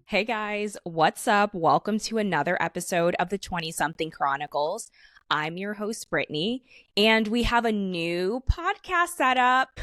Hey guys, what's up? Welcome to another episode of the 20-something Chronicles. I'm your host, Brittany, and we have a new podcast set up.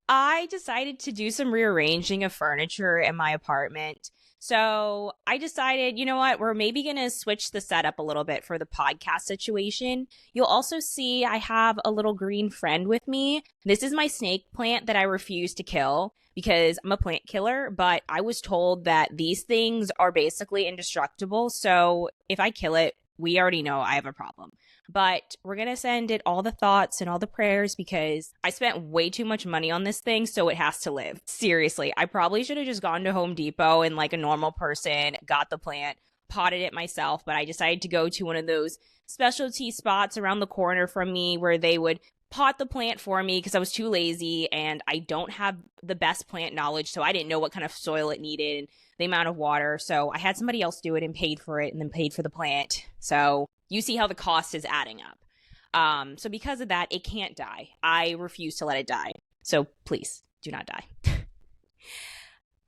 I decided to do some rearranging of furniture in my apartment. So I decided, you know what, we're maybe going to switch the setup a little bit for the podcast situation. You'll also see I have a little green friend with me. This is my snake plant that I refuse to kill because I'm a plant killer, but I was told that these things are basically indestructible. So if I kill it, we already know I have a problem. But we're going to send it all the thoughts and all the prayers because I spent way too much money on this thing, so it has to live. Seriously, I probably should have just gone to Home Depot and like a normal person, got the plant, potted it myself, but I decided to go to one of those specialty spots around the corner from me where they would pot the plant for me because I was too lazy and I don't have the best plant knowledge, so I didn't know what kind of soil it needed and the amount of water. So I had somebody else do it and paid for it and then paid for the plant. So you see how the cost is adding up. So because of that, it can't die. I refuse to let it die. So please do not die.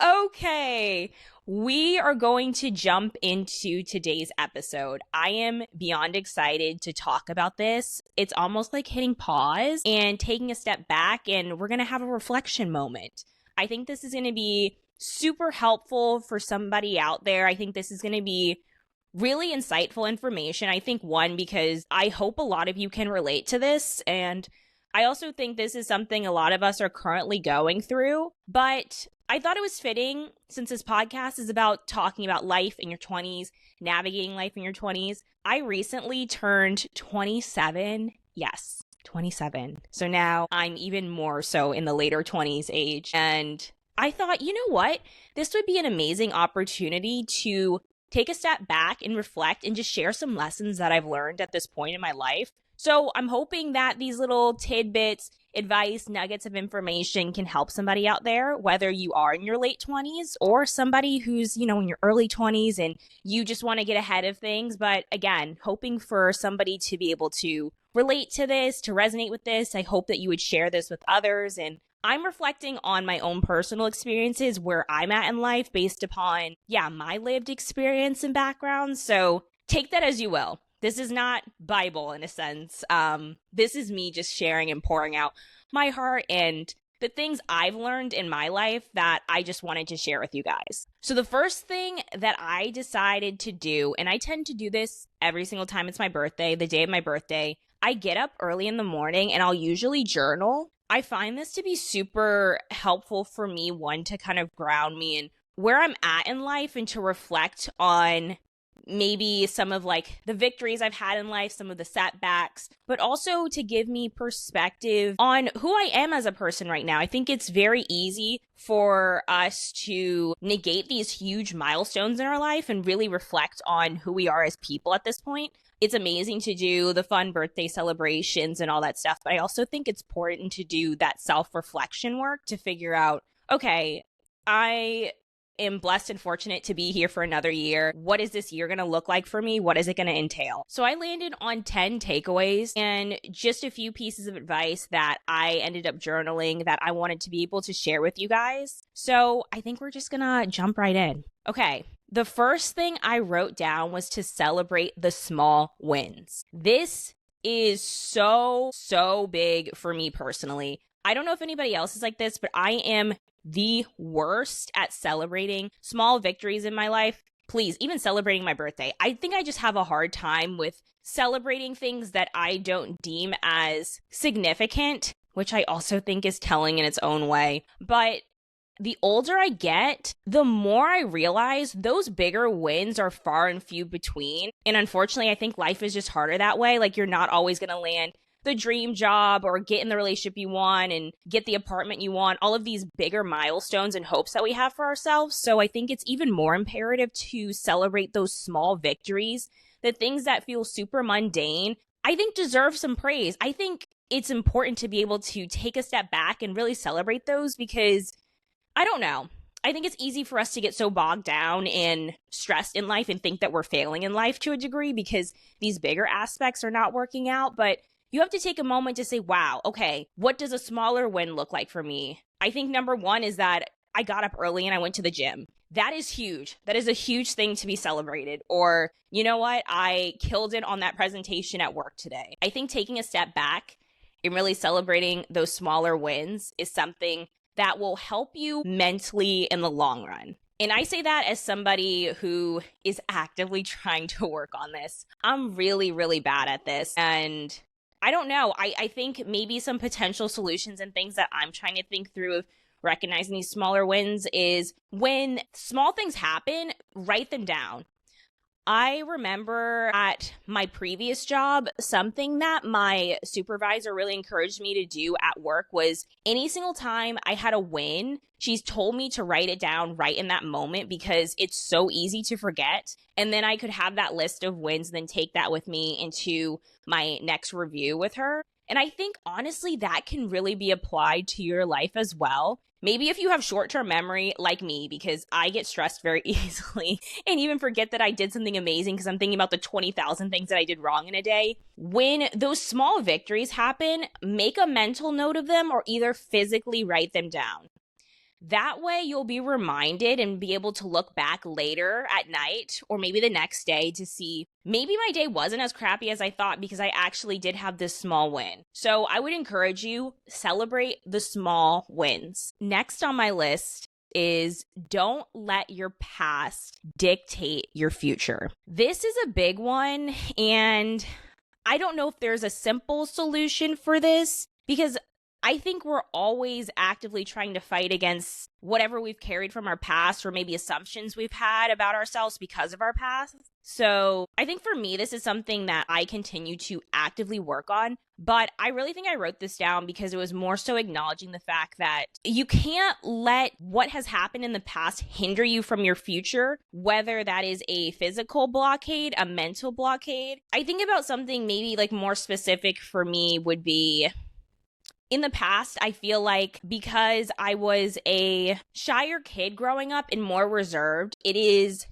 Okay, we are going to jump into today's episode. I am beyond excited to talk about this. It's almost like hitting pause and taking a step back, and we're going to have a reflection moment. I think this is going to be super helpful for somebody out there. I think this is going to be really insightful information. I think one, because I hope a lot of you can relate to this, and I also think this is something a lot of us are currently going through, but I thought it was fitting since this podcast is about talking about life in your 20s, navigating life in your 20s. I recently turned 27. Yes, 27. So now I'm even more so in the later 20s age. And I thought, you know what? This would be an amazing opportunity to take a step back and reflect and just share some lessons that I've learned at this point in my life. So I'm hoping that these little tidbits, advice, nuggets of information can help somebody out there, whether you are in your late 20s or somebody who's, in your early 20s and you just want to get ahead of things. But again, hoping for somebody to be able to relate to this, to resonate with this. I hope that you would share this with others. And I'm reflecting on my own personal experiences, where I'm at in life based upon, my lived experience and background. So take that as you will. This is not Bible in a sense. This is me just sharing and pouring out my heart and the things I've learned in my life that I just wanted to share with you guys. So the first thing that I decided to do, and I tend to do this every single time it's my birthday, the day of my birthday, I get up early in the morning and I'll usually journal. I find this to be super helpful for me, one, to kind of ground me in where I'm at in life and to reflect on maybe some of like the victories I've had in life, some of the setbacks, but also to give me perspective on who I am as a person right now. I think it's very easy for us to negate these huge milestones in our life and really reflect on who we are as people at this point. It's amazing to do the fun birthday celebrations and all that stuff, but I also think it's important to do that self-reflection work to figure out, okay, I am blessed and fortunate to be here for another year. What is this year going to look like for me? What is it going to entail? So I landed on 10 takeaways and just a few pieces of advice that I ended up journaling that I wanted to be able to share with you guys. So I think we're just going to jump right in. Okay. The first thing I wrote down was to celebrate the small wins. This is so big for me personally. I don't know if anybody else is like this, but I am the worst at celebrating small victories in my life. Please, even celebrating my birthday. I think I just have a hard time with celebrating things that I don't deem as significant, which I also think is telling in its own way. But the older I get, the more I realize those bigger wins are far and few between. And unfortunately, I think life is just harder that way. Like, you're not always going to land the dream job or get in the relationship you want and get the apartment you want, all of these bigger milestones and hopes that we have for ourselves. So I think it's even more imperative to celebrate those small victories, the things that feel super mundane, I think deserve some praise. I think it's important to be able to take a step back and really celebrate those because, I don't know, I think it's easy for us to get so bogged down and stressed in life and think that we're failing in life to a degree because these bigger aspects are not working out. But you have to take a moment to say, wow, okay, what does a smaller win look like for me? I think number one is that I got up early and I went to the gym. That is huge. That is a huge thing to be celebrated. Or, you know what? I killed it on that presentation at work today. I think taking a step back and really celebrating those smaller wins is something that will help you mentally in the long run. And I say that as somebody who is actively trying to work on this. I'm really, really bad at this. And I don't know. I think maybe some potential solutions and things that I'm trying to think through of recognizing these smaller wins is when small things happen, write them down. I remember at my previous job, something that my supervisor really encouraged me to do at work was any single time I had a win, she's told me to write it down right in that moment because it's so easy to forget. And then I could have that list of wins and then take that with me into my next review with her. And I think honestly, that can really be applied to your life as well. Maybe if you have short-term memory like me, because I get stressed very easily and even forget that I did something amazing because I'm thinking about the 20,000 things that I did wrong in a day. When those small victories happen, make a mental note of them or either physically write them down. That way you'll be reminded and be able to look back later at night or maybe the next day to see maybe my day wasn't as crappy as I thought because I actually did have this small win. So I would encourage you, celebrate the small wins. Next on my list is don't let your past dictate your future. This is a big one, and I don't know if there's a simple solution for this because I think we're always actively trying to fight against whatever we've carried from our past or maybe assumptions we've had about ourselves because of our past. So I think for me, this is something that I continue to actively work on. But I really think I wrote this down because it was more so acknowledging the fact that you can't let what has happened in the past hinder you from your future, whether that is a physical blockade, a mental blockade. I think about something maybe like more specific for me would be in the past, I feel like because I was a shyer kid growing up and more reserved, it is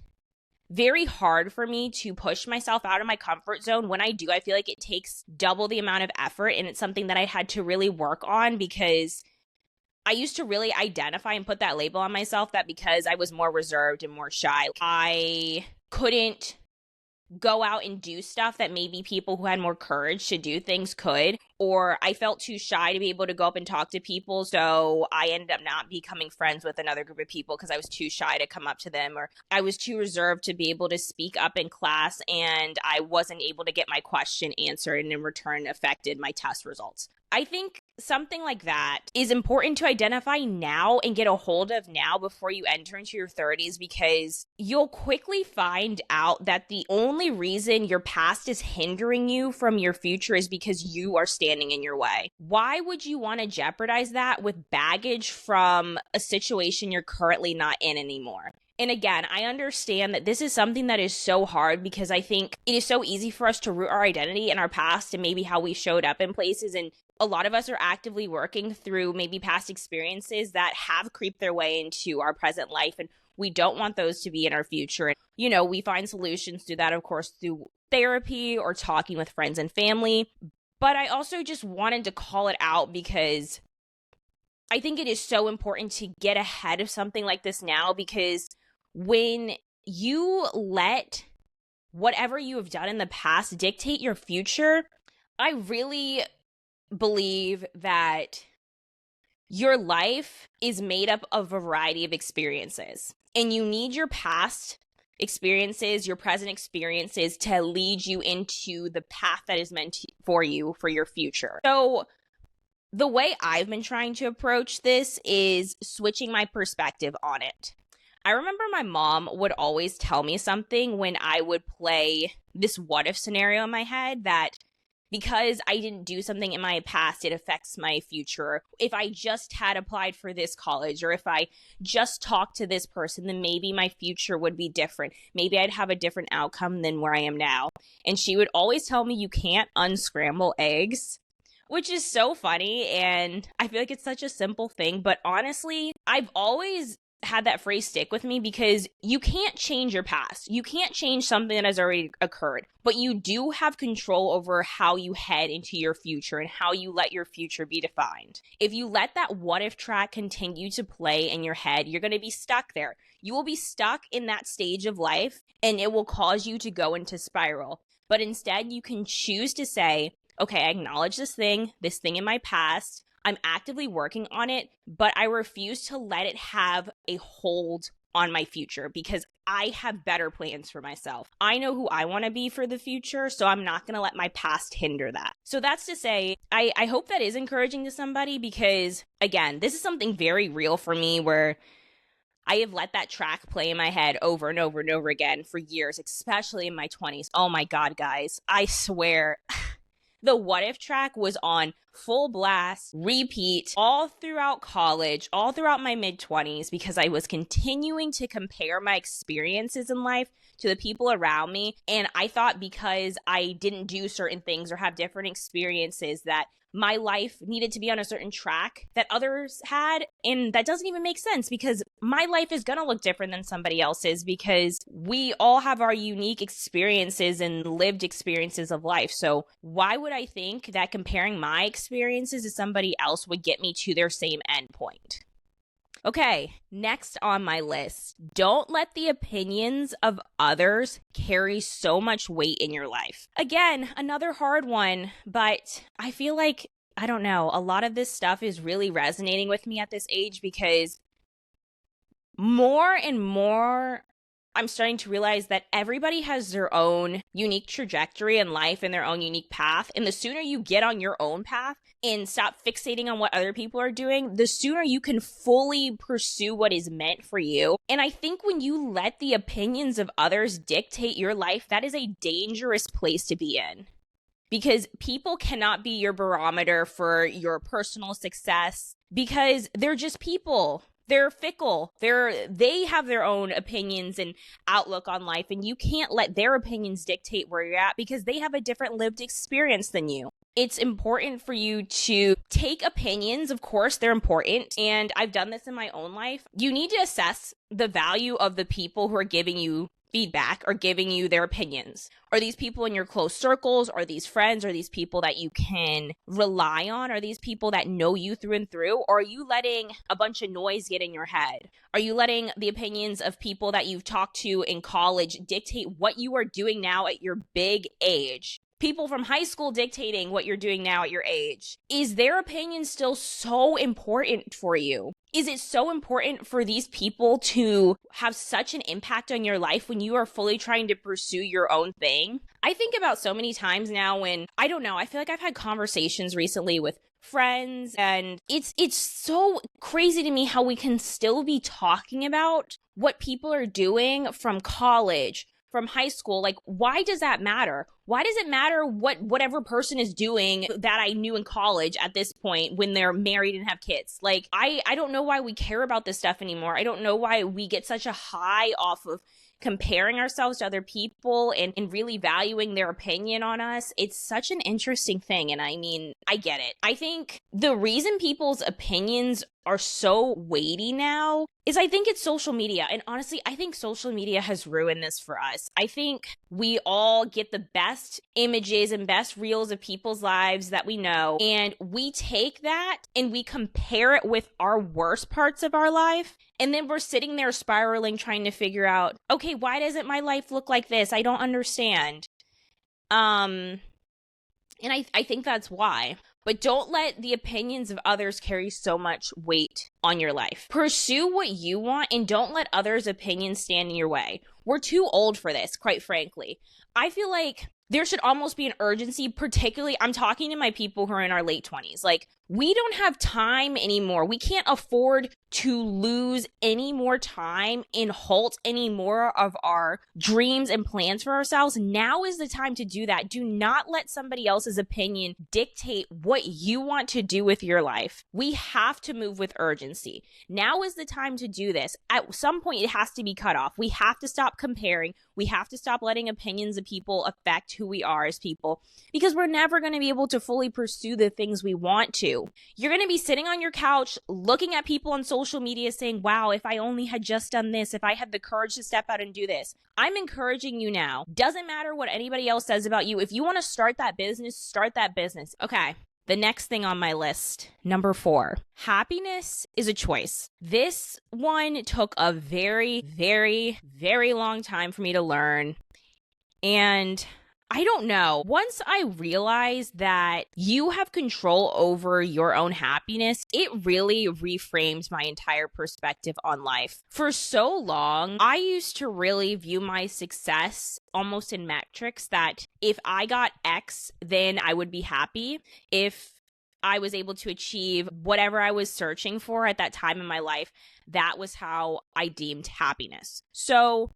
very hard for me to push myself out of my comfort zone. When I do, I feel like it takes double the amount of effort, and it's something that I had to really work on because I used to really identify and put that label on myself that because I was more reserved and more shy, I couldn't go out and do stuff that maybe people who had more courage to do things could, or I felt too shy to be able to go up and talk to people, so I ended up not becoming friends with another group of people because I was too shy to come up to them, or I was too reserved to be able to speak up in class and I wasn't able to get my question answered, and in return affected my test results. I think something like that is important to identify now and get a hold of now before you enter into your 30s, because you'll quickly find out that the only reason your past is hindering you from your future is because you are standing in your way. Why would you want to jeopardize that with baggage from a situation you're currently not in anymore? And again, I understand that this is something that is so hard because I think it is so easy for us to root our identity in our past and maybe how we showed up in places. And a lot of us are actively working through maybe past experiences that have creeped their way into our present life. And we don't want those to be in our future. And, you know, we find solutions to that, of course, through therapy or talking with friends and family. But I also just wanted to call it out because I think it is so important to get ahead of something like this now, because when you let whatever you have done in the past dictate your future, I really believe that your life is made up of a variety of experiences, and you need your past experiences, your present experiences to lead you into the path that is meant for you for your future. So the way I've been trying to approach this is switching my perspective on it. I remember my mom would always tell me something when I would play this what if scenario in my head, that because I didn't do something in my past, it affects my future. If I just had applied for this college, or if I just talked to this person, then maybe my future would be different. Maybe I'd have a different outcome than where I am now. And she would always tell me you can't unscramble eggs, which is so funny. And I feel like it's such a simple thing. But honestly, I've always had that phrase stick with me because you can't change your past. You can't change something that has already occurred, but you do have control over how you head into your future and how you let your future be defined. If you let that what if track continue to play in your head, you're going to be stuck there. You will be stuck in that stage of life and it will cause you to go into spiral. But instead, you can choose to say, okay, I acknowledge this thing in my past. I'm actively working on it, but I refuse to let it have a hold on my future because I have better plans for myself. I know who I want to be for the future, so I'm not going to let my past hinder that. So that's to say, I hope that is encouraging to somebody because, again, this is something very real for me where I have let that track play in my head over and over and over again for years, especially in my 20s. Oh my God, guys, I swear. The What If track was on full blast, repeat, all throughout college, all throughout my mid-20s, because I was continuing to compare my experiences in life to the people around me. And I thought because I didn't do certain things or have different experiences that my life needed to be on a certain track that others had. And that doesn't even make sense because my life is going to look different than somebody else's because we all have our unique experiences and lived experiences of life. So why would I think that comparing my experiences to somebody else would get me to their same endpoint? Okay, next on my list, don't let the opinions of others carry so much weight in your life. Again, another hard one, but I feel like, I don't know, a lot of this stuff is really resonating with me at this age because more and more I'm starting to realize that everybody has their own unique trajectory in life and their own unique path. And the sooner you get on your own path and stop fixating on what other people are doing, the sooner you can fully pursue what is meant for you. And I think when you let the opinions of others dictate your life, that is a dangerous place to be in. Because people cannot be your barometer for your personal success because they're just people. They're fickle. They have their own opinions and outlook on life, and you can't let their opinions dictate where you're at because they have a different lived experience than you. It's important for you to take opinions. Of course, they're important, and I've done this in my own life. You need to assess the value of the people who are giving you feedback or giving you their opinions. Are these people in your close circles? Are these friends? Are these people that you can rely on? Are these people that know you through and through? Or are you letting a bunch of noise get in your head? Are you letting the opinions of people that you've talked to in college dictate what you are doing now at your big age? People from high school dictating what you're doing now at your age. Is their opinion still so important for you? Is it so important for these people to have such an impact on your life when you are fully trying to pursue your own thing? I think about so many times now when, I don't know, I feel like I've had conversations recently with friends and it's so crazy to me how we can still be talking about what people are doing from college, from high school. Like, why does that matter? Why does it matter what whatever person is doing that I knew in college at this point when they're married and have kids? Like, I don't know why we care about this stuff anymore. I don't know why we get such a high off of comparing ourselves to other people and really valuing their opinion on us. It's such an interesting thing. And I mean, I get it. I think the reason people's opinions are so weighty now is I think it's social media. And honestly, I think social media has ruined this for us. I think we all get the best images and best reels of people's lives that we know. And we take that and we compare it with our worst parts of our life. And then we're sitting there spiraling, trying to figure out, okay, why doesn't my life look like this? I don't understand. And I think that's why. But don't let the opinions of others carry so much weight on your life. Pursue what you want and don't let others' opinions stand in your way. We're too old for this, quite frankly. I feel like there should almost be an urgency, particularly, I'm talking to my people who are in our late 20s. Like, we don't have time anymore. We can't afford to lose any more time and halt any more of our dreams and plans for ourselves. Now is the time to do that. Do not let somebody else's opinion dictate what you want to do with your life. We have to move with urgency. Now is the time to do this. At some point, it has to be cut off. We have to stop comparing. We have to stop letting opinions of people affect who we are as people because we're never going to be able to fully pursue the things we want to you. You're going to be sitting on your couch looking at people on social media saying, wow, if I only had just done this, if I had the courage to step out and do this. I'm encouraging you now. Doesn't matter what anybody else says about you. If you want to start that business, start that business. Okay. The next thing on my list, number 4, happiness is a choice. This one took a very, very, very long time for me to learn. And I don't know. Once I realized that you have control over your own happiness, it really reframed my entire perspective on life. For so long, I used to really view my success almost in metrics that if I got X, then I would be happy. If I was able to achieve whatever I was searching for at that time in my life, that was how I deemed happiness. So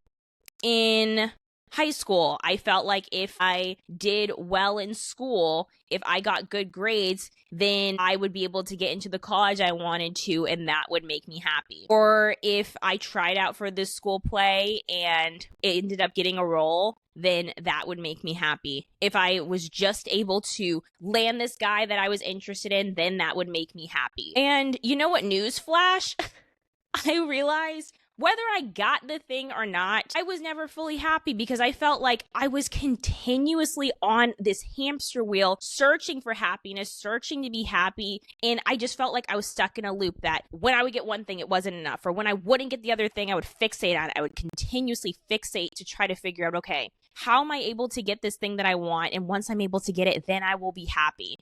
in high school, I felt like if I did well in school, if I got good grades, then I would be able to get into the college I wanted to, and that would make me happy. Or if I tried out for this school play and it ended up getting a role, then that would make me happy. If I was just able to land this guy that I was interested in, then that would make me happy. And you know what? Newsflash, I realized whether I got the thing or not, I was never fully happy because I felt like I was continuously on this hamster wheel, searching for happiness, searching to be happy. And I just felt like I was stuck in a loop that when I would get one thing, it wasn't enough. Or when I wouldn't get the other thing, I would fixate on it. I would continuously fixate to try to figure out, okay, how am I able to get this thing that I want? And once I'm able to get it, then I will be happy.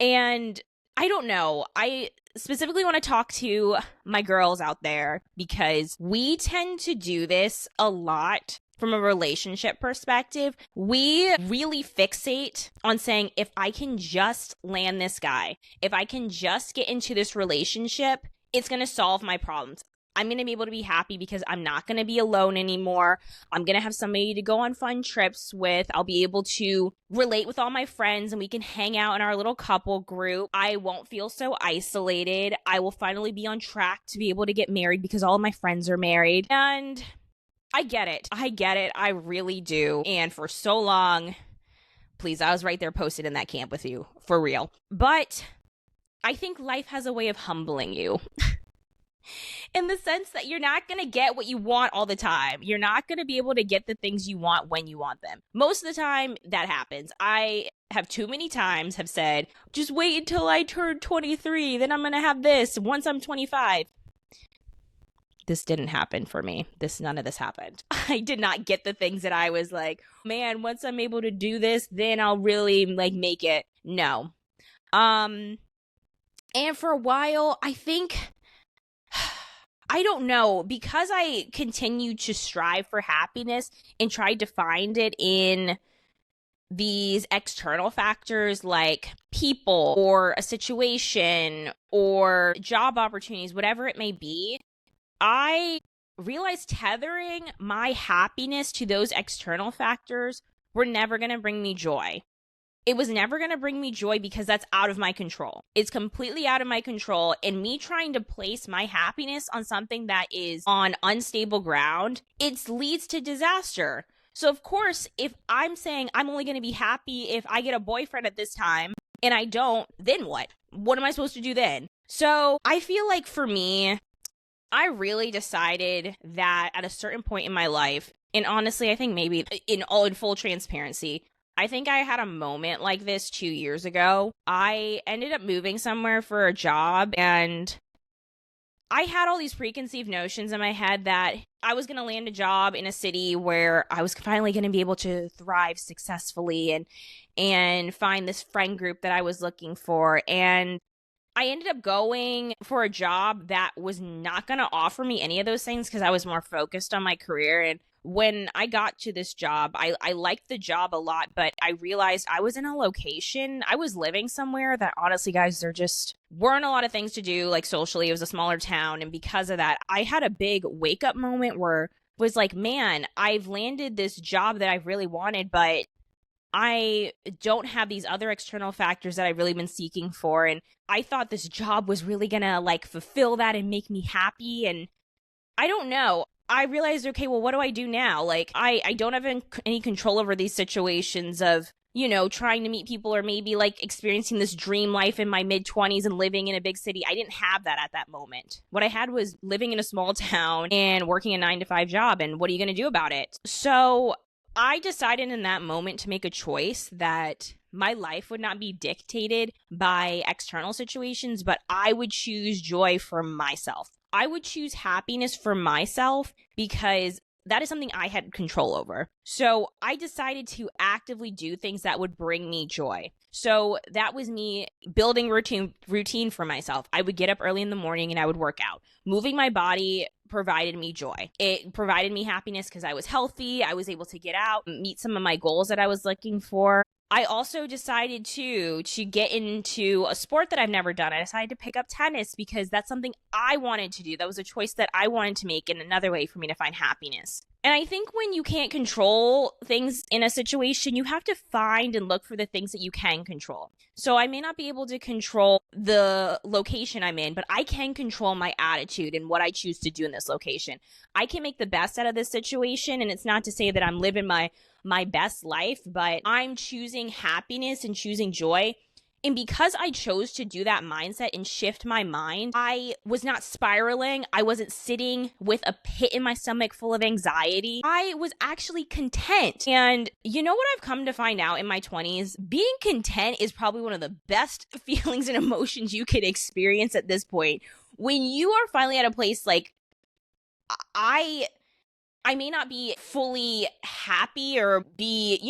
And I don't know. I specifically want to talk to my girls out there because we tend to do this a lot from a relationship perspective. We really fixate on saying, if I can just land this guy, if I can just get into this relationship, it's going to solve my problems. I'm going to be able to be happy because I'm not going to be alone anymore. I'm going to have somebody to go on fun trips with. I'll be able to relate with all my friends and we can hang out in our little couple group. I won't feel so isolated. I will finally be on track to be able to get married because all of my friends are married. And I get it. I really do. And for so long, please, I was right there posted in that camp with you, for real. But I think life has a way of humbling you. In the sense that you're not going to get what you want all the time. You're not going to be able to get the things you want when you want them. Most of the time, that happens. I have too many times have said, just wait until I turn 23, then I'm going to have this once I'm 25. This didn't happen for me. None of this happened. I did not get the things that I was like, man, once I'm able to do this, then I'll really make it. No. And for a while, I think, I don't know, because I continued to strive for happiness and tried to find it in these external factors like people or a situation or job opportunities, whatever it may be, I realized tethering my happiness to those external factors were never going to bring me joy. It was never going to bring me joy because that's out of my control. It's completely out of my control. And me trying to place my happiness on something that is on unstable ground, it leads to disaster. So of course, if I'm saying I'm only going to be happy if I get a boyfriend at this time and I don't, then what? What am I supposed to do then? So I feel like for me, I really decided that at a certain point in my life, and honestly, I think maybe in full transparency, I think I had a moment like this 2 years ago. I ended up moving somewhere for a job and I had all these preconceived notions in my head that I was going to land a job in a city where I was finally going to be able to thrive successfully and find this friend group that I was looking for. And I ended up going for a job that was not going to offer me any of those things because I was more focused on my career. And when I got to this job, I liked the job a lot, but I realized I was in a location. I was living somewhere that honestly, guys, there just weren't a lot of things to do, like socially. It was a smaller town. And because of that, I had a big wake up moment where it was like, man, I've landed this job that I really wanted, but I don't have these other external factors that I've really been seeking for. And I thought this job was really gonna fulfill that and make me happy. And I don't know. I realized, okay, well, what do I do now? I don't have any control over these situations of trying to meet people or maybe like experiencing this dream life in my mid-20s and living in a big city. I didn't have that at that moment. What I had was living in a small town and working a 9-to-5 job. And what are you going to do about it? So I decided in that moment to make a choice that my life would not be dictated by external situations, but I would choose joy for myself. I would choose happiness for myself because that is something I had control over. So I decided to actively do things that would bring me joy. So that was me building routine for myself. I would get up early in the morning and I would work out. Moving my body provided me joy. It provided me happiness because I was healthy. I was able to get out, meet some of my goals that I was looking for. I also decided to get into a sport that I've never done. I decided to pick up tennis because that's something I wanted to do. That was a choice that I wanted to make, and another way for me to find happiness. And I think when you can't control things in a situation, you have to find and look for the things that you can control. So I may not be able to control the location I'm in, but I can control my attitude and what I choose to do in this location. I can make the best out of this situation, and it's not to say that I'm living my best life, but I'm choosing happiness and choosing joy. And because I chose to do that mindset and shift my mind, I was not spiraling. I wasn't sitting with a pit in my stomach full of anxiety. I was actually content. And you know what I've come to find out in my 20s? Being content is probably one of the best feelings and emotions you could experience at this point. When you are finally at a place like, I may not be fully happy or be,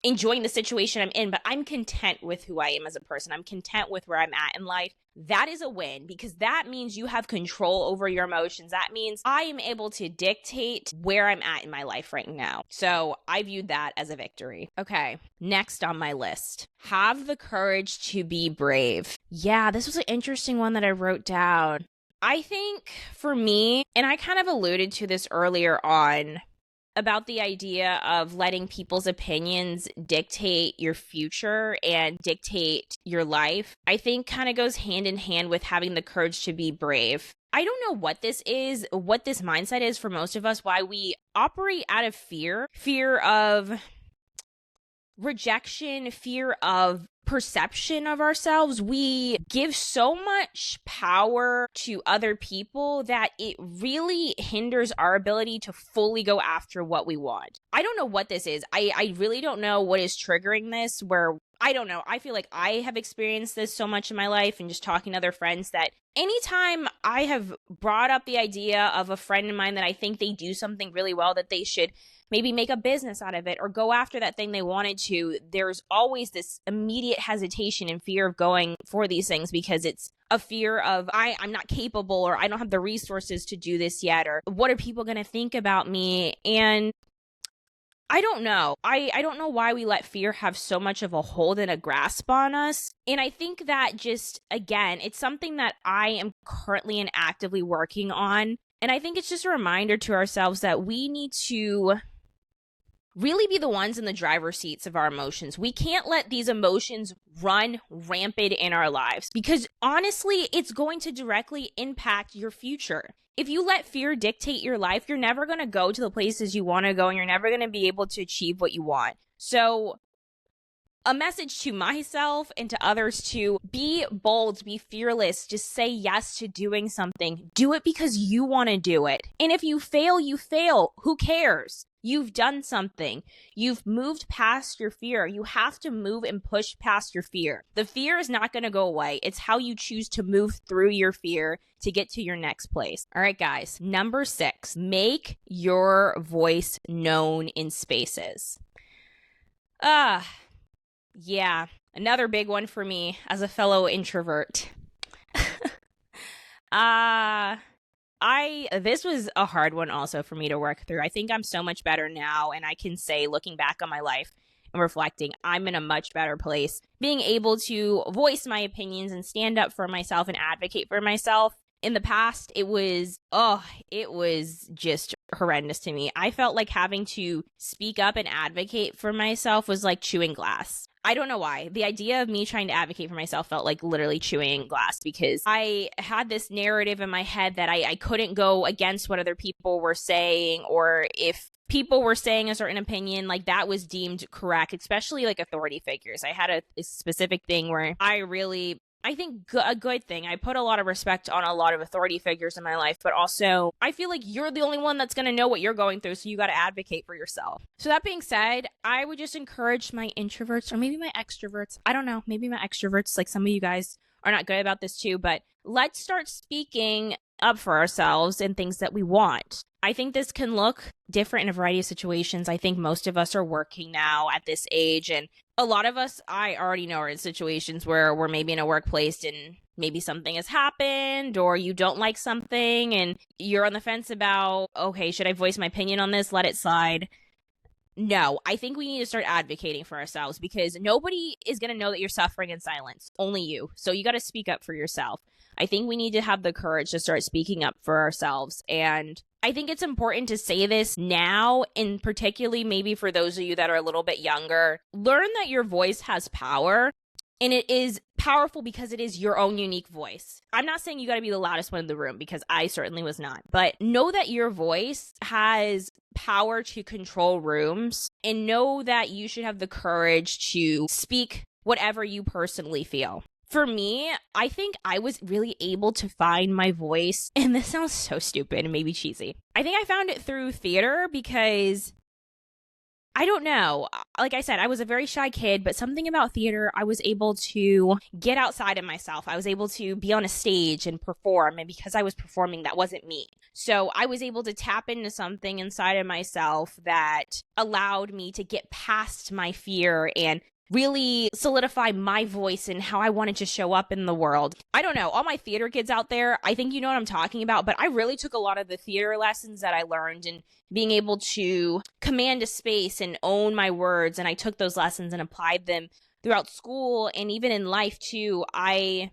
enjoying the situation I'm in, but I'm content with who I am as a person. I'm content with where I'm at in life. That is a win because that means you have control over your emotions. That means I am able to dictate where I'm at in my life right now. So I viewed that as a victory. Okay, next on my list, have the courage to be brave. Yeah, this was an interesting one that I wrote down. I think for me, and I kind of alluded to this earlier on, about the idea of letting people's opinions dictate your future and dictate your life, I think kind of goes hand in hand with having the courage to be brave. I don't know what this is, what this mindset is for most of us, why we operate out of fear of rejection, fear of perception of ourselves. We give so much power to other people that it really hinders our ability to fully go after what we want. I don't know what this is. I really don't know what is triggering this, where I don't know. I feel like I have experienced this so much in my life and just talking to other friends that anytime I have brought up the idea of a friend of mine that I think they do something really well, that they should maybe make a business out of it or go after that thing they wanted to, there's always this immediate hesitation and fear of going for these things because it's a fear of I'm not capable, or I don't have the resources to do this yet, or what are people going to think about me? And I don't know. I don't know why we let fear have so much of a hold and a grasp on us. And I think that just, again, it's something that I am currently and actively working on. And I think it's just a reminder to ourselves that we need to really be the ones in the driver's seats of our emotions. We can't let these emotions run rampant in our lives because honestly, it's going to directly impact your future. If you let fear dictate your life, you're never going to go to the places you want to go and you're never going to be able to achieve what you want. So a message to myself and to others to be bold, be fearless, just say yes to doing something. Do it because you want to do it. And if you fail, you fail. Who cares? You've done something. You've moved past your fear. You have to move and push past your fear. The fear is not going to go away. It's how you choose to move through your fear to get to your next place. All right, guys. Number 6, make your voice known in spaces. Yeah, another big one for me as a fellow introvert. This was a hard one also for me to work through. I think I'm so much better now, and I can say, looking back on my life and reflecting, I'm in a much better place. Being able to voice my opinions and stand up for myself and advocate for myself. In the past, it was just horrendous to me. I felt like having to speak up and advocate for myself was like chewing glass. I don't know why. The idea of me trying to advocate for myself felt like literally chewing glass because I had this narrative in my head that I couldn't go against what other people were saying, or if people were saying a certain opinion, like that was deemed correct, especially like authority figures. I had a specific thing where I think a good thing. I put a lot of respect on a lot of authority figures in my life, but also I feel like you're the only one that's going to know what you're going through, so you got to advocate for yourself. So that being said, I would just encourage my introverts or maybe my extroverts. I don't know, maybe my extroverts, like some of you guys are not good about this too, but let's start speaking up for ourselves and things that we want. I think this can look different in a variety of situations. I think most of us are working now at this age, and a lot of us, I already know, are in situations where we're maybe in a workplace and maybe something has happened or you don't like something and you're on the fence about, okay, should I voice my opinion on this? Let it slide. No, I think we need to start advocating for ourselves because nobody is going to know that you're suffering in silence. Only you. So you got to speak up for yourself. I think we need to have the courage to start speaking up for ourselves. And I think it's important to say this now, and particularly maybe for those of you that are a little bit younger, learn that your voice has power. And it is powerful because it is your own unique voice. I'm not saying you got to be the loudest one in the room because I certainly was not. But know that your voice has power to control rooms and know that you should have the courage to speak whatever you personally feel. For me, I think I was really able to find my voice, and this sounds so stupid and maybe cheesy. I think I found it through theater because I don't know. Like I said, I was a very shy kid, but something about theater, I was able to get outside of myself. I was able to be on a stage and perform. And because I was performing, that wasn't me. So I was able to tap into something inside of myself that allowed me to get past my fear and really solidify my voice and how I wanted to show up in the world. I don't know, all my theater kids out there, I think you know what I'm talking about, but I really took a lot of the theater lessons that I learned and being able to command a space and own my words, and I took those lessons and applied them throughout school and even in life too. I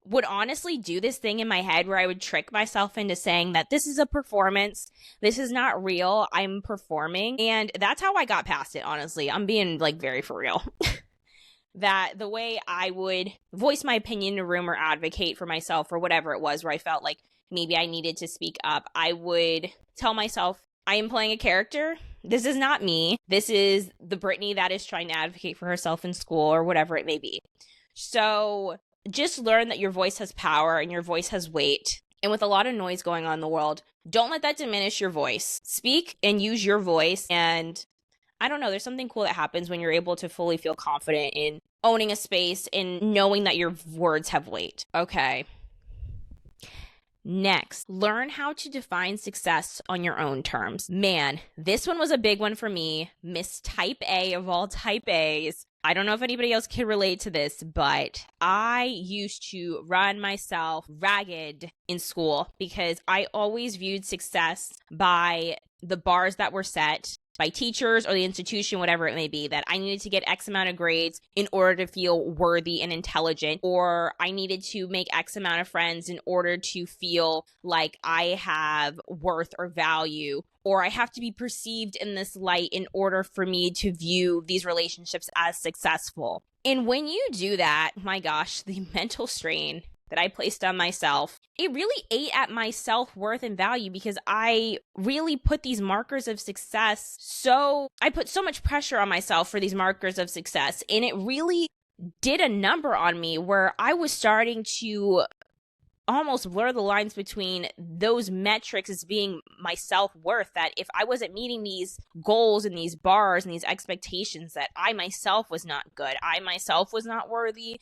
would honestly do this thing in my head where I would trick myself into saying that this is a performance. This is not real. I'm performing. And that's how I got past it, honestly. I'm being like very for real. That the way I would voice my opinion in a room or advocate for myself or whatever it was where I felt like maybe I needed to speak up, I would tell myself, I am playing a character. This is not me. This is the Brittany that is trying to advocate for herself in school or whatever it may be. So just learn that your voice has power and your voice has weight. And with a lot of noise going on in the world, don't let that diminish your voice. Speak and use your voice. And I don't know, there's something cool that happens when you're able to fully feel confident in owning a space and knowing that your words have weight. Okay. Next, learn how to define success on your own terms. Man, this one was a big one for me. Miss Type A of all Type A's. I don't know if anybody else can relate to this, but I used to run myself ragged in school because I always viewed success by the bars that were set by teachers or the institution, whatever it may be, that I needed to get X amount of grades in order to feel worthy and intelligent, or I needed to make X amount of friends in order to feel like I have worth or value, or I have to be perceived in this light in order for me to view these relationships as successful. And when you do that, my gosh, the mental strain that I placed on myself, it really ate at my self-worth and value because I really put these markers of success. So I put so much pressure on myself for these markers of success. And it really did a number on me where I was starting to almost blur the lines between those metrics as being my self-worth, that if I wasn't meeting these goals and these bars and these expectations, that I myself was not good. I myself was not worthy.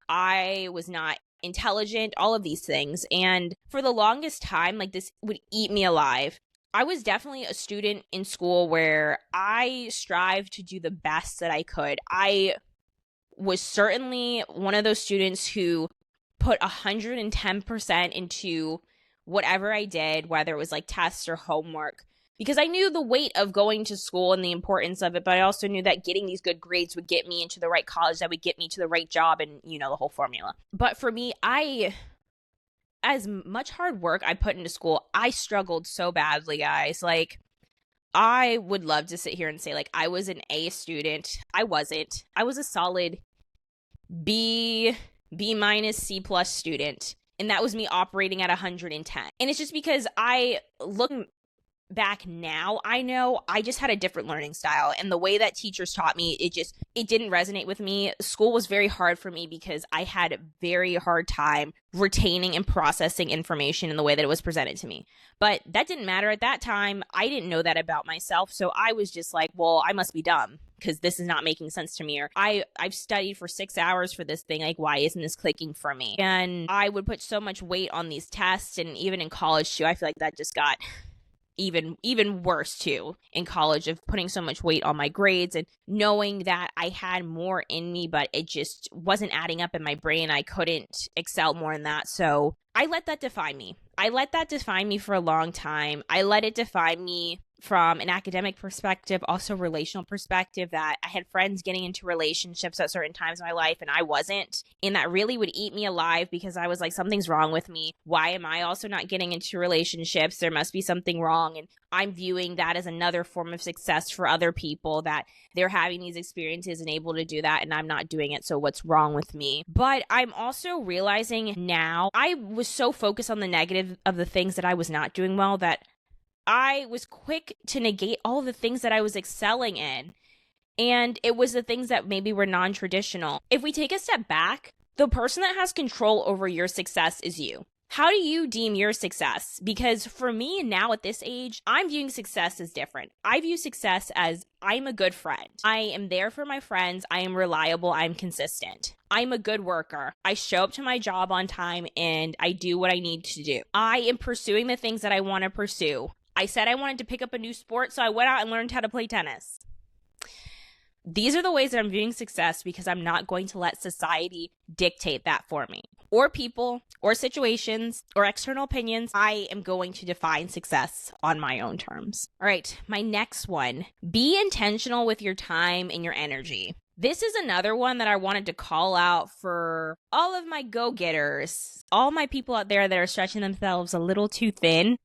I was not intelligent, all of these things. And for the longest time, like, this would eat me alive. I was definitely a student in school where I strived to do the best that I could. I was certainly one of those students who put 110% into whatever I did, whether it was like tests or homework, because I knew the weight of going to school and the importance of it, but I also knew that getting these good grades would get me into the right college, that would get me to the right job, and, you know, the whole formula. But for me, as much hard work I put into school, I struggled so badly, guys. Like, I would love to sit here and say, like, I was an A student. I wasn't. I was a solid B minus, C plus student. And that was me operating at 110. And it's just because I look back now, I know I just had a different learning style, and the way that teachers taught me, it didn't resonate with me. School was very hard for me because I had a very hard time retaining and processing information in the way that it was presented to me. But that didn't matter at that time. I didn't know that about myself, so I was just like, well, I must be dumb because this is not making sense to me, or I've studied for 6 hours for this thing, like why isn't this clicking for me? And I would put so much weight on these tests, and even in college too, I feel like that just got even worse too in college, of putting so much weight on my grades and knowing that I had more in me, but it just wasn't adding up in my brain. I couldn't excel more in that. So I let that define me. I let that define me for a long time. I let it define me from an academic perspective, also relational perspective, that I had friends getting into relationships at certain times in my life and I wasn't. And that really would eat me alive because I was like, something's wrong with me. Why am I also not getting into relationships? There must be something wrong. And I'm viewing that as another form of success for other people, that they're having these experiences and able to do that and I'm not doing it. So what's wrong with me? But I'm also realizing now, I was so focused on the negative of the things that I was not doing well that I was quick to negate all the things that I was excelling in. And it was the things that maybe were non-traditional. If we take a step back, the person that has control over your success is you. How do you deem your success? Because for me now at this age, I'm viewing success as different. I view success as I'm a good friend. I am there for my friends. I am reliable. I'm consistent. I'm a good worker. I show up to my job on time and I do what I need to do. I am pursuing the things that I want to pursue. I said I wanted to pick up a new sport, so I went out and learned how to play tennis. These are the ways that I'm viewing success because I'm not going to let society dictate that for me. Or people, or situations, or external opinions. I am going to define success on my own terms. All right, my next one. Be intentional with your time and your energy. This is another one that I wanted to call out for all of my go-getters, all my people out there that are stretching themselves a little too thin.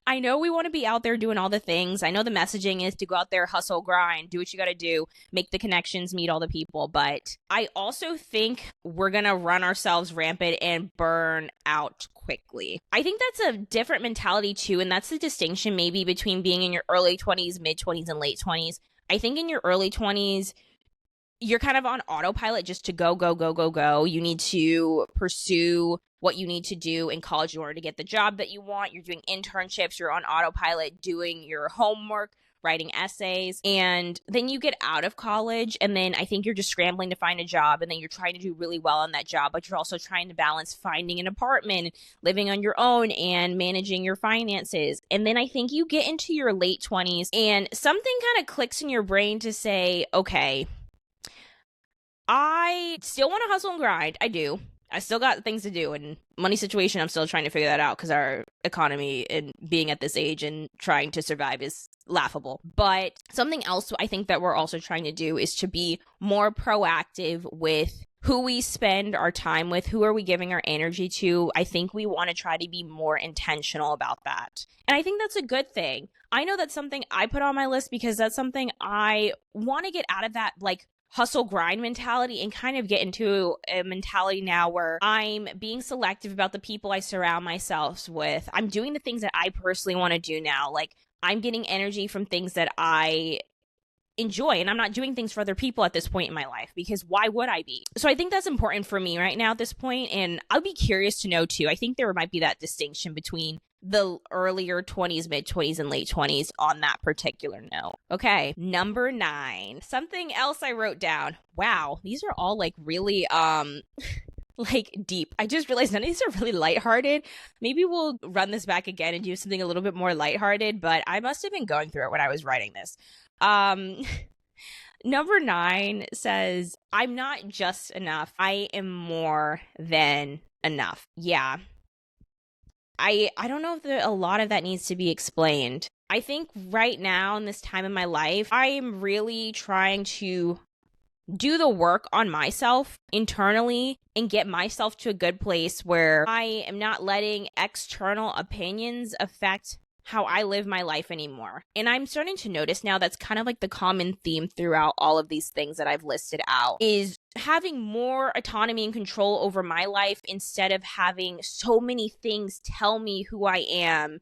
I know we want to be out there doing all the things. I know the messaging is to go out there, hustle, grind, do what you got to do, make the connections, meet all the people. But I also think we're going to run ourselves rampant and burn out quickly. I think that's a different mentality too. And that's the distinction maybe between being in your early 20s, mid 20s, and late 20s. I think in your early 20s, you're kind of on autopilot just to go, go, go, go, go. You need to pursue what you need to do in college in order to get the job that you want. You're doing internships. You're on autopilot doing your homework, writing essays. And then you get out of college and then I think you're just scrambling to find a job and then you're trying to do really well on that job, but you're also trying to balance finding an apartment, living on your own and managing your finances. And then I think you get into your late 20s and something kind of clicks in your brain to say, okay, I still want to hustle and grind. I do. I still got things to do, and money situation, I'm still trying to figure that out because our economy and being at this age and trying to survive is laughable. But something else I think that we're also trying to do is to be more proactive with who we spend our time with, who are we giving our energy to. I think we want to try to be more intentional about that. And I think that's a good thing. I know that's something I put on my list because that's something I want to get out of, that like hustle grind mentality, and kind of get into a mentality now where I'm being selective about the people I surround myself with. I'm doing the things that I personally want to do now. Like I'm getting energy from things that I enjoy, and I'm not doing things for other people at this point in my life because why would I be? So I think that's important for me right now at this point, and I'll be curious to know too. I think there might be that distinction between the earlier 20s, mid 20s, and late 20s on that particular note. Okay, number 9. Something else I wrote down. Wow, these are all like really like deep. I just realized none of these are really lighthearted. Maybe we'll run this back again and do something a little bit more lighthearted, but I must have been going through it when I was writing this. Number 9 says, I'm not just enough. I am more than enough. Yeah. I don't know if a lot of that needs to be explained. I think right now in this time in my life, I am really trying to do the work on myself internally and get myself to a good place where I am not letting external opinions affect how I live my life anymore. And I'm starting to notice now that's kind of like the common theme throughout all of these things that I've listed out, is having more autonomy and control over my life instead of having so many things tell me who I am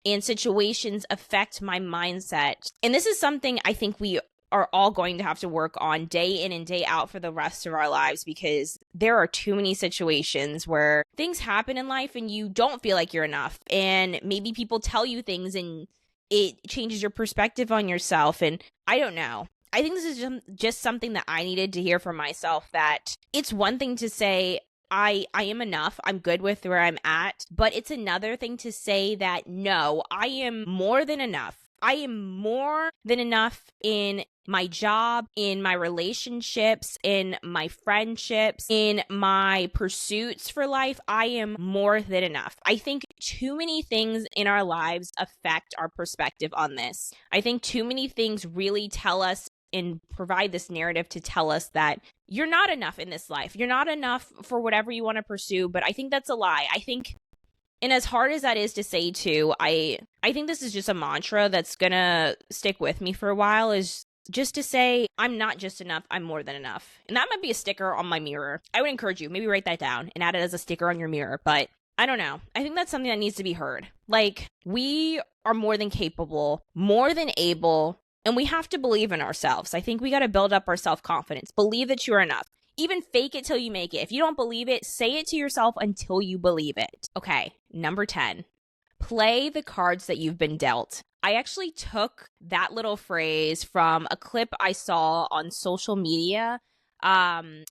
and situations affect my mindset. And this is something I think we are all going to have to work on day in and day out for the rest of our lives, because there are too many situations where things happen in life and you don't feel like you're enough. And maybe people tell you things and it changes your perspective on yourself. And I don't know. I think this is just something that I needed to hear from myself, that it's one thing to say, I am enough, I'm good with where I'm at, but it's another thing to say that, no, I am more than enough. I am more than enough in my job, in my relationships, in my friendships, in my pursuits for life. I am more than enough. I think too many things in our lives affect our perspective on this. I think too many things really tell us and provide this narrative to tell us that you're not enough in this life. You're not enough for whatever you want to pursue. But I think that's a lie. I think, and as hard as that is to say too, I think this is just a mantra that's gonna stick with me for a while, is just to say, I'm not just enough, I'm more than enough. And that might be a sticker on my mirror. I would encourage you, maybe write that down and add it as a sticker on your mirror. But I don't know. I think that's something that needs to be heard. Like, we are more than capable, more than able, and we have to believe in ourselves. I think we got to build up our self-confidence. Believe that you are enough. Even fake it till you make it. If you don't believe it, say it to yourself until you believe it. Okay, number 10. Play the cards that you've been dealt. I actually took that little phrase from a clip I saw on social media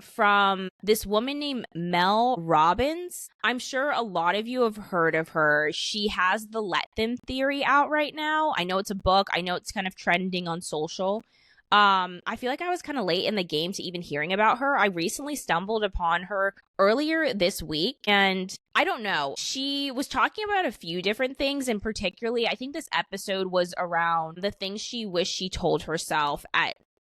from this woman named Mel Robbins. I'm sure a lot of you have heard of her. She has the Let Them theory out right now. I know it's a book. I know it's kind of trending on social. I feel like I was kind of late in the game to even hearing about her. I recently stumbled upon her earlier this week, and I don't know. She was talking about a few different things, and particularly, I think this episode was around the things she wished she told herself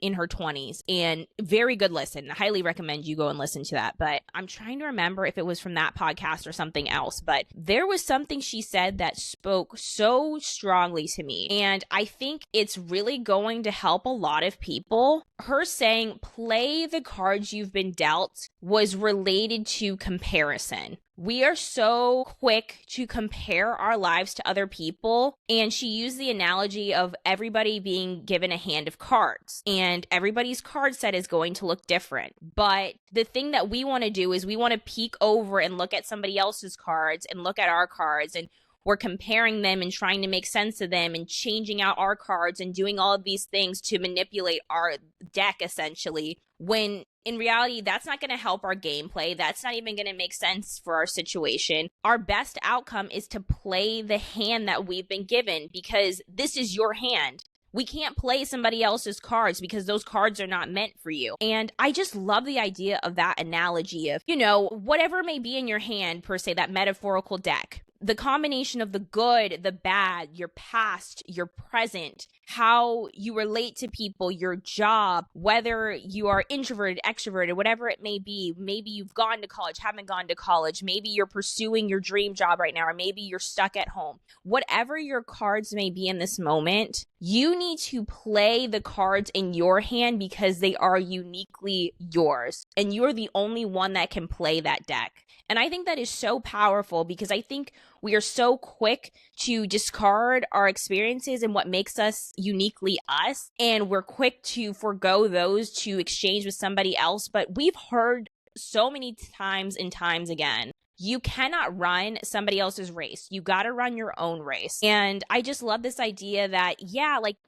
in her 20s, and very good listen. I highly recommend you go and listen to that. But I'm trying to remember if it was from that podcast or something else, but there was something she said that spoke so strongly to me, and I think it's really going to help a lot of people. Her saying, play the cards you've been dealt, was related to comparison. We are so quick to compare our lives to other people. And she used the analogy of everybody being given a hand of cards, and everybody's card set is going to look different. But the thing that we want to do is we want to peek over and look at somebody else's cards and look at our cards, and we're comparing them and trying to make sense of them and changing out our cards and doing all of these things to manipulate our deck, essentially, when in reality, that's not going to help our gameplay. That's not even going to make sense for our situation. Our best outcome is to play the hand that we've been given, because this is your hand. We can't play somebody else's cards because those cards are not meant for you. And I just love the idea of that analogy of, whatever may be in your hand, per se, that metaphorical deck. The combination of the good, the bad, your past, your present, how you relate to people, your job, whether you are introverted, extroverted, whatever it may be. Maybe you've gone to college, haven't gone to college. Maybe you're pursuing your dream job right now, or maybe you're stuck at home. Whatever your cards may be in this moment, you need to play the cards in your hand because they are uniquely yours. And you're the only one that can play that deck. And I think that is so powerful, because I think we are so quick to discard our experiences and what makes us uniquely us. And we're quick to forego those to exchange with somebody else. But we've heard so many times and times again, you cannot run somebody else's race. You got to run your own race. And I just love this idea that,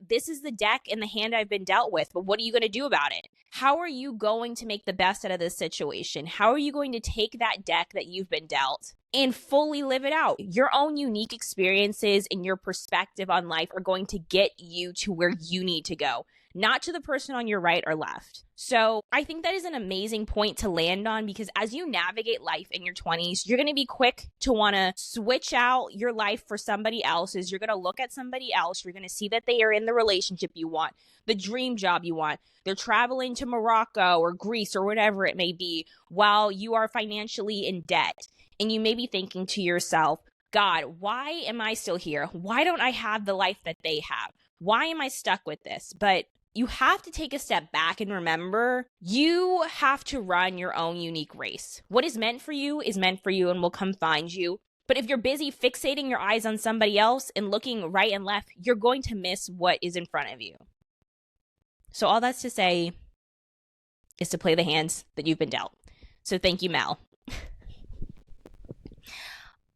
this is the deck and the hand I've been dealt with, but what are you going to do about it? How are you going to make the best out of this situation? How are you going to take that deck that you've been dealt and fully live it out? Your own unique experiences and your perspective on life are going to get you to where you need to go, not to the person on your right or left. So I think that is an amazing point to land on, because as you navigate life in your 20s, you're going to be quick to want to switch out your life for somebody else's. You're going to look at somebody else. You're going to see that they are in the relationship you want, the dream job you want. They're traveling to Morocco or Greece or whatever it may be, while you are financially in debt. And you may be thinking to yourself, God, why am I still here? Why don't I have the life that they have? Why am I stuck with this? But you have to take a step back and remember, you have to run your own unique race. What is meant for you and will come find you. But if you're busy fixating your eyes on somebody else and looking right and left, you're going to miss what is in front of you. So all that's to say is to play the hands that you've been dealt. So thank you, Mel.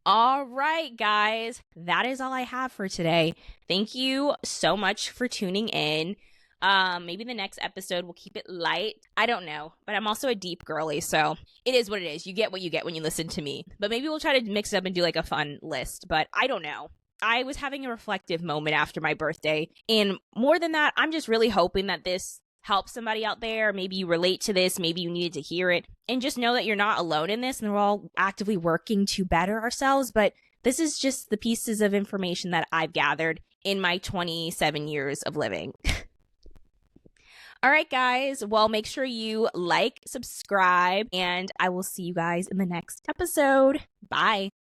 All right, guys, that is all I have for today. Thank you so much for tuning in. Maybe the next episode we'll keep it light. I don't know, but I'm also a deep girly, so it is what it is. You get what you get when you listen to me. But maybe we'll try to mix it up and do like a fun list, but I don't know. I was having a reflective moment after my birthday, and more than that, I'm just really hoping that this help somebody out there. Maybe you relate to this. Maybe you needed to hear it. And just know that you're not alone in this, and we're all actively working to better ourselves. But this is just the pieces of information that I've gathered in my 27 years of living. All right, guys. Well, make sure you like, subscribe, and I will see you guys in the next episode. Bye.